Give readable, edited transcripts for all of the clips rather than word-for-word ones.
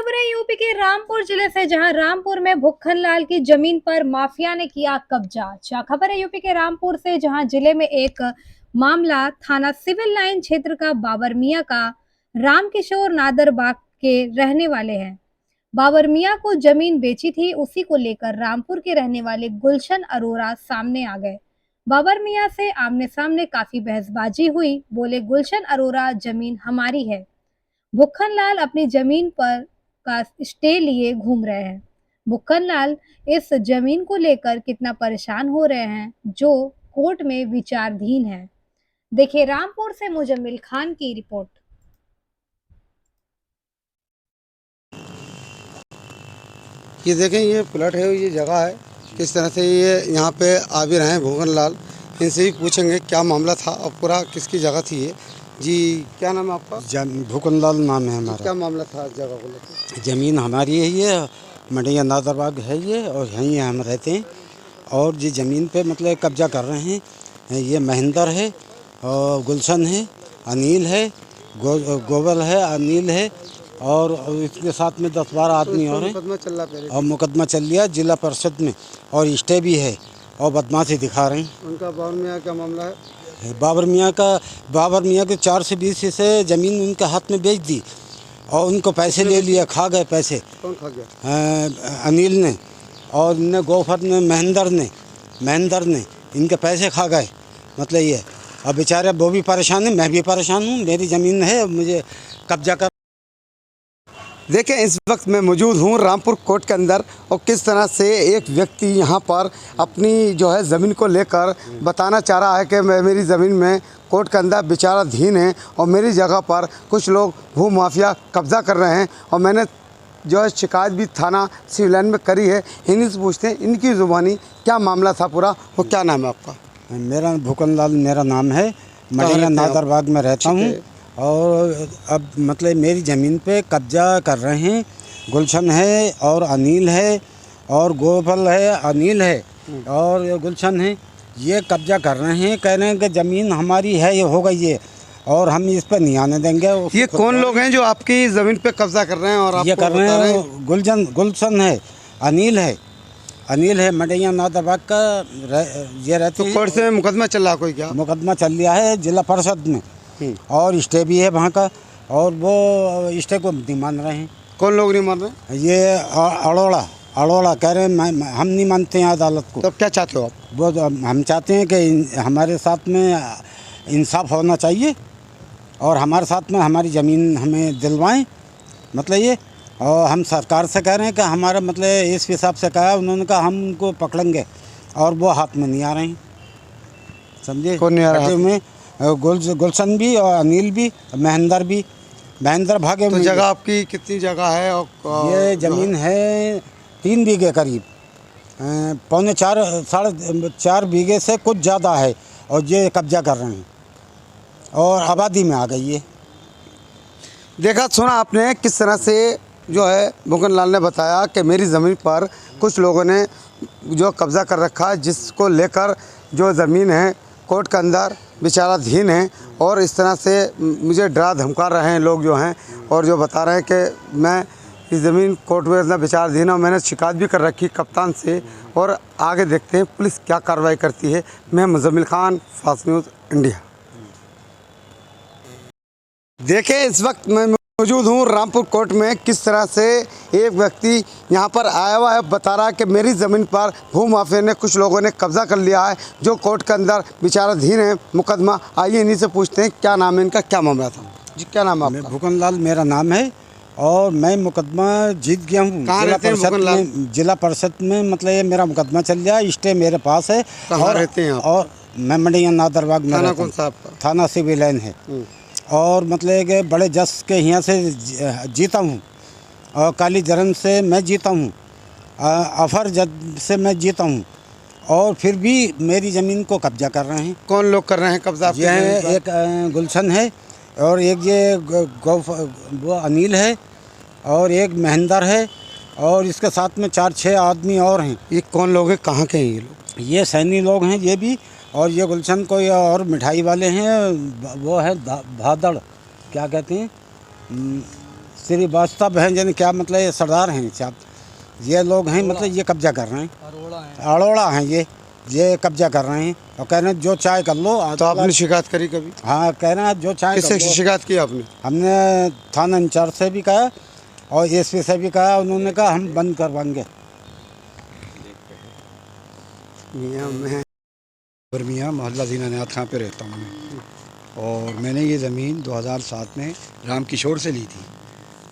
खबर है यूपी के रामपुर जिले से, जहां रामपुर में भुक्खन लाल की जमीन पर माफिया ने किया कब्जा। खबर है यूपी के रामपुर से, जहां जिले में एक मामला थाना सिविल लाइन क्षेत्र का बाबर मियां का रामकिशोर नादरबाग के रहने वाले हैं। बाबर मियां को जमीन बेची थी, उसी को लेकर रामपुर के रहने वाले गुलशन अरोड़ा सामने आ गए। बाबर मियां से आमने सामने काफी बहसबाजी हुई। बोले गुलशन अरोड़ा, जमीन हमारी है। भुक्खन लाल अपनी जमीन पर का स्टे लिए घूम रहे हैं। भुक्खन लाल इस जमीन को लेकर कितना परेशान हो रहे हैं, जो कोर्ट में विचाराधीन है। देखिए रामपुर से मुजम्मिल खान की रिपोर्ट। ये देखें, ये प्लॉट है, ये जगह है। किस तरह से ये यहाँ पे आ भी रहे हैं भूखन लाल, इनसे ही पूछेंगे क्या मामला था और पूरा किसकी जगह थी ये। जी, क्या नाम है आपका? भूखन लाल नाम है हमारा। क्या मामला था जगह को लेकर? ज़मीन हमारी है, ये मडिया नादरबाग है ये, और यहीं हम रहते हैं। और ये ज़मीन पे मतलब कब्जा कर रहे हैं। ये महेंद्र है और गुलशन है, अनिल है, गोबल है, अनिल है, और इसके साथ में 10-12 आदमी और हैं। मुकदमा चल रहा पहले? और मुकदमा चल लिया जिला परिषद में, और स्टे भी है, और बदमाशी दिखा रहे हैं। उनका बाबर मियाँ का मामला है। बाबर मियाँ के 4 से 20 से ज़मीन उनके हाथ में बेच दी, और उनको पैसे ले लिया, खा गए पैसे। कौन खा गया? अनिल ने, और इनने गोफर ने, महेंद्र ने इनके पैसे खा गए। मतलब ये अब बेचारे वो भी परेशान है, मैं भी परेशान हूँ। मेरी ज़मीन है, मुझे कब्जा कर। देखें, इस वक्त मैं मौजूद हूँ रामपुर कोर्ट के अंदर, और किस तरह से एक व्यक्ति यहाँ पर अपनी जो है ज़मीन को लेकर बताना चाह रहा है कि मेरी ज़मीन में कोर्ट के अंदर विचाराधीन है और मेरी जगह पर कुछ लोग भू माफिया कब्जा कर रहे हैं। और मैंने जो है शिकायत भी थाना सिविल लाइन में करी है। इन्हीं से पूछते हैं इनकी ज़ुबानी क्या मामला था पूरा। वो क्या नाम है आपका? मेरा भूखन लाल मेरा नाम है, मडिया नादरबाग में रहता हूँ। और अब मतलब मेरी ज़मीन पे कब्जा कर रहे हैं। गुलशन है और अनिल है, और गोपाल है, अनिल है और गुलशन है। ये कब्जा कर रहे हैं, कह रहे हैं कि ज़मीन हमारी है, ये हो गई है, और हम इस पर नहीं आने देंगे। ये कौन लोग हैं जो आपकी ज़मीन पे कब्जा कर रहे हैं? और ये कर रहे हैं गुलशन है, अनिल है मडिया नादरबाग का ये रहते हैं। कोर्ट से मुकदमा चल रहा कोई? क्या मुकदमा चल रहा है जिला परिषद में, और स्टे भी है वहाँ का, और वो स्टे को नहीं मान रहे हैं। कौन लोग नहीं मान रहे? ये अड़ोड़ा कह रहे हैं हम नहीं मानते हैं अदालत को। तो क्या चाहते हो आप? वो हम चाहते हैं कि हमारे साथ में इंसाफ होना चाहिए, और हमारे साथ में हमारी ज़मीन हमें दिलवाएं। मतलब ये, और हम सरकार से कह रहे हैं कि हमारा मतलब इस हिसाब से कहा, उन्होंने कहा हम उनको पकड़ेंगे, और वो हाथ में नहीं आ रहे हैं। समझे? कौन नहीं आ रहा में गुलशन भी और अनिल भी, महेंद्र भागे। तो जगह आपकी कितनी जगह है? और ये ज़मीन है 3 बीघे करीब, 3.25-4.5 बीघे से कुछ ज़्यादा है, और ये कब्जा कर रहे हैं, और आबादी में आ गई है। देखा सुना आपने किस तरह से जो है भूखन लाल ने बताया कि मेरी ज़मीन पर कुछ लोगों ने जो कब्ज़ा कर रखा है, जिसको लेकर जो ज़मीन है कोर्ट के अंदर विचाराधीन है। और इस तरह से मुझे डरा धमका रहे हैं लोग जो हैं, और जो बता रहे हैं कि मैं इस ज़मीन कोर्ट में इतना विचाराधीन है। मैंने शिकायत भी कर रखी कप्तान से, और आगे देखते हैं पुलिस क्या कार्रवाई करती है। मैं Muzammil Khan, fast news India. देखें, इस वक्त मैं मौजूद हूँ रामपुर कोर्ट में। किस तरह से एक व्यक्ति यहाँ पर आया हुआ है, बता रहा है कि मेरी ज़मीन पर भू माफिया ने, कुछ लोगों ने कब्जा कर लिया है, जो कोर्ट के अंदर विचाराधीन है मुकदमा। आइए इन्हीं से पूछते हैं क्या नाम है इनका, क्या मामला था। जी, क्या नाम है आपका? भूखन लाल मेरा नाम है, और मैं मुकदमा जीत गया हूँ जिला परिषद में। मतलब ये मेरा मुकदमा चल रहा है, स्टे मेरे पास है। कहाँ रहते हैं आप? और मैं मडिया नादरबाग में। थाना कौन सा आपका? थाना सिविल लाइन है। और मतलब कि बड़े जस के यहाँ से जीता हूँ, और काली जरन से मैं जीता हूँ, अफर जद से मैं जीता हूँ, और फिर भी मेरी ज़मीन को कब्जा कर रहे हैं। कौन लोग कर रहे हैं कब्जा? ये एक गुलशन है, और एक ये वो अनिल है, और एक महेंद्र है, और इसके साथ में 4-6 आदमी और हैं। ये कौन लोग हैं, कहाँ के हैं ये लोग? ये सैनी लोग हैं ये भी, और ये गुलशन कोई और मिठाई वाले हैं, वो है भादड़, क्या कहते हैं, श्रीवास्तव हैं, जन क्या मतलब ये सरदार हैं साहब, ये लोग हैं मतलब ये कब्जा कर रहे हैं, अरोड़ा हैं ये कब्जा कर रहे हैं और कह रहे हैं जो चाय कर लो। तो आपने शिकायत करी कभी? हाँ, कह रहे हैं जो चाय किससे कर लो। शिकायत की आपने? हमने थाना इंचार्ज से भी कहा और एसपी से भी कहा, उन्होंने कहा हम बंद करवाएंगे। बरमिया मोहल्ला दीनानाथ खां पे रहता हूँ मैं, और मैंने ये ज़मीन 2007 में राम किशोर से ली थी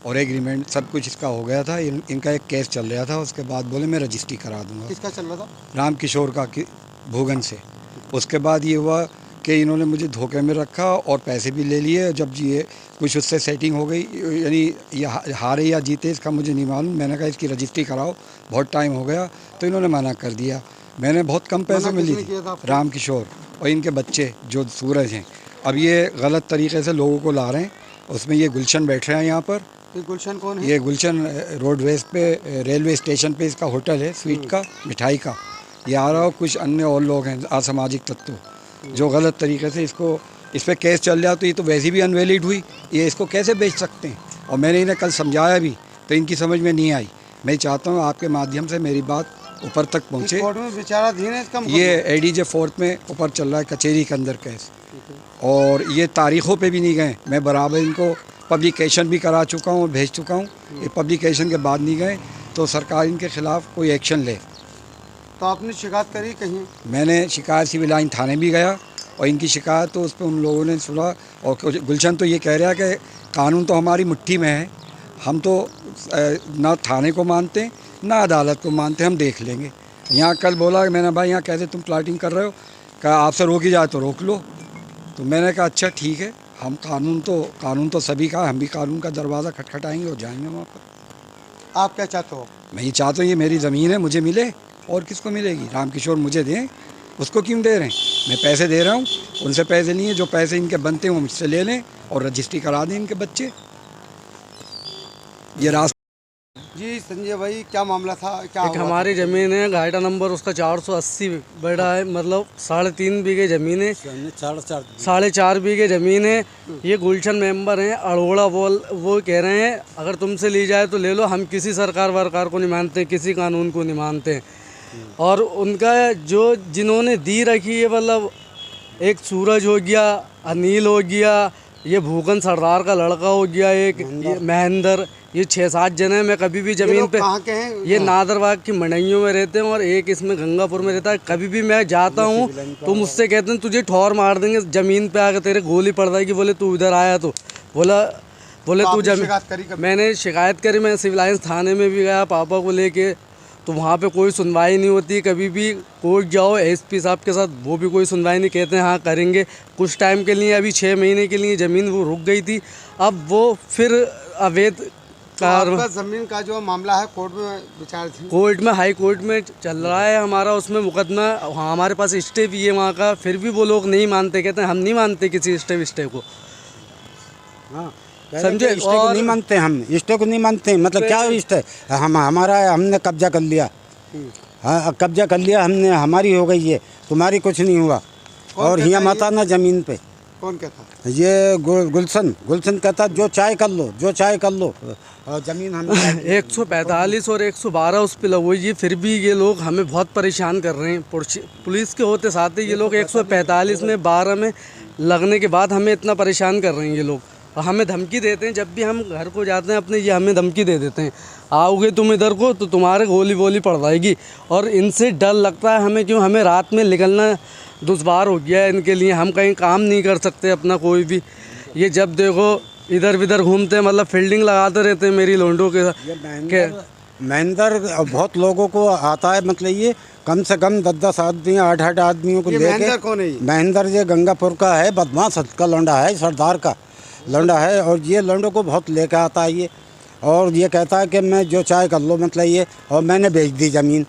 और एग्रीमेंट सब कुछ इसका हो गया था। इनका एक केस चल रहा था, उसके बाद बोले मैं रजिस्ट्री करा दूंगा। किसका चल रहा था? राम किशोर का भूगन से। उसके बाद ये हुआ कि इन्होंने मुझे धोखे में रखा और पैसे भी ले लिए। जब ये कुछ उससे सेटिंग हो गई, यानी ये हारे या जीते इसका मुझे नहीं मालूम, मैंने कहा इसकी रजिस्ट्री कराओ, बहुत टाइम हो गया, तो इन्होंने मना कर दिया। मैंने बहुत कम पैसे में ली थी। राम किशोर और इनके बच्चे जो सूरज हैं। अब ये गलत तरीके से लोगों को ला रहे हैं। उसमें ये गुलशन बैठ रहे हैं यहाँ पर। ये गुलशन कौन है? ये गुलशन रोडवेज पे रेलवे स्टेशन पे इसका होटल है, स्वीट का, मिठाई का। ये आ रहा हो, कुछ अन्य और लोग हैं असामाजिक तत्व जो गलत तरीके से इसको, इस पर केस चल रहा, तो ये तो वैसे भी अनवैलिड हुई, ये इसको कैसे बेच सकते हैं। और मैंने इन्हें कल समझाया भी तो इनकी समझ में नहीं आई। मैं चाहता हूँ आपके माध्यम से मेरी बात ऊपर तक पहुँचे। कोर्ट में विचाराधीन है इसका? ये एडीजे 4 में ऊपर चल रहा है, कचहरी के अंदर केस, और ये तारीखों पे भी नहीं गए। मैं बराबर इनको पब्लिकेशन भी करा चुका हूँ और भेज चुका हूँ। ये पब्लिकेशन के बाद नहीं गए तो सरकार इनके खिलाफ कोई एक्शन ले। तो आपने शिकायत करी कहीं? मैंने शिकायत सिविल लाइन थाने भी गया और इनकी शिकायत तो उस पर उन लोगों ने सुना। और गुलशन तो ये कह रहा है कि कानून तो हमारी मुट्ठी में है, हम तो ना थाने को मानते ना अदालत को मानते, हम देख लेंगे। यहाँ कल बोला मैंने, भाई यहाँ कैसे तुम प्लाटिंग कर रहे हो? कहा आपसे रोकी जाए तो रोक लो। तो मैंने कहा अच्छा ठीक है, हम कानून तो सभी का, हम भी कानून का दरवाज़ा खटखटाएंगे और जाएंगे वहाँ पर। आप क्या चाहते हो? मैं ये चाहता हूँ ये मेरी ज़मीन है, मुझे मिले, और किसको मिलेगी? राम किशोर मुझे दें, उसको क्यों दे रहे हैं? मैं पैसे दे रहा हूँ, उनसे पैसे लिए, जो पैसे इनके बनते हैं वो मुझसे ले लें और रजिस्ट्री करा दें इनके बच्चे। ये रास्ता। जी संजय भाई, क्या मामला था? क्या एक हमारी ज़मीन है, घाटा नंबर उसका 480 बैठा है, मतलब 3.5 बीघे ज़मीन है, 4.5 बीघे ज़मीन है। ये गुलशन मेंबर हैं अड़ोड़ा, वो कह रहे हैं अगर तुमसे ली जाए तो ले लो, हम किसी सरकार वरकार को नहीं मानते, किसी कानून को नहीं मानते। और उनका जो जिन्होंने दी रखी है, मतलब एक सूरज हो गया, अनिल हो गया, ये भूगन सरदार का लड़का हो गया, एक महेंद्र, ये 6-7 जने। मैं कभी भी ज़मीन पे, कहाँ के हैं? ये नादरबाग की मड़इयों में रहते हैं और एक इसमें गंगापुर में रहता है। कभी भी मैं जाता हूँ तो मुझसे कहते हैं तुझे ठोर मार देंगे, ज़मीन पे आकर तेरे गोली पड़ जाएगी, बोले तू इधर आया तो बोले तू जमीन। मैंने शिकायत करी, मैं सिविल लाइन्स थाने में भी गया पापा को लेके, तो वहाँ पे कोई सुनवाई नहीं होती। कभी भी कोर्ट जाओ एसपी साहब के साथ, वो भी कोई सुनवाई नहीं, कहते हैं हाँ करेंगे। कुछ टाइम के लिए, अभी 6 महीने के लिए ज़मीन वो रुक गई थी, अब वो फिर अवैध आपका जमीन का जो मामला है कोर्ट में विचाराधीन? कोर्ट में, हाई कोर्ट में चल रहा है हमारा, उसमें मुकदमा। हाँ, हमारे पास स्टे भी है वहाँ का, फिर भी वो लोग नहीं मानते, कहते हैं हम नहीं मानते किसी स्टे को। हाँ, समझे, स्टे को नहीं मानते, हम स्टे को नहीं मानते। मतलब क्या स्टे? हमने कब्जा कर लिया। हाँ, कब्जा कर लिया हमने, हमारी हो गई है, तुम्हारी कुछ नहीं हुआ। और यहाँ मत आना ज़मीन पे। कौन कहता? ये गुलशन कहता जो चाय कर लो, और ज़मीन हम 145 और 112 उस पर लगो। ये फिर भी ये लोग हमें बहुत परेशान कर रहे हैं। पुलिस के होते साथ ही ये लोग 145 में 12 में लगने के बाद हमें इतना परेशान कर रहे हैं ये लोग। और हमें धमकी देते हैं, जब भी हम घर को जाते हैं अपने, ये हमें धमकी दे देते हैं, आओगे तुम इधर को तो तुम्हारे गोली पड़ जाएगी। और इनसे डर लगता है हमें, क्यों, हमें रात में निकलना दुश्वार हो गया है इनके लिए। हम कहीं काम नहीं कर सकते अपना कोई भी। ये जब देखो इधर विधर घूमते हैं, मतलब फील्डिंग लगाते रहते हैं मेरी लोंडों के। महेंद्र बहुत लोगों को आता है, मतलब ये कम से कम 10-10 आदमी, 8-8 आदमियों को लेके। महेंद्र कौन है? महेंद्र ये गंगापुर का है, बदमाश का लौंडा है, सरदार का लौंडा है। और ये लौंडों को बहुत लेके आता है ये, और ये कहता है कि मैं जो चाय कर लो, मतलब ये, और मैंने बेच दी ज़मीन।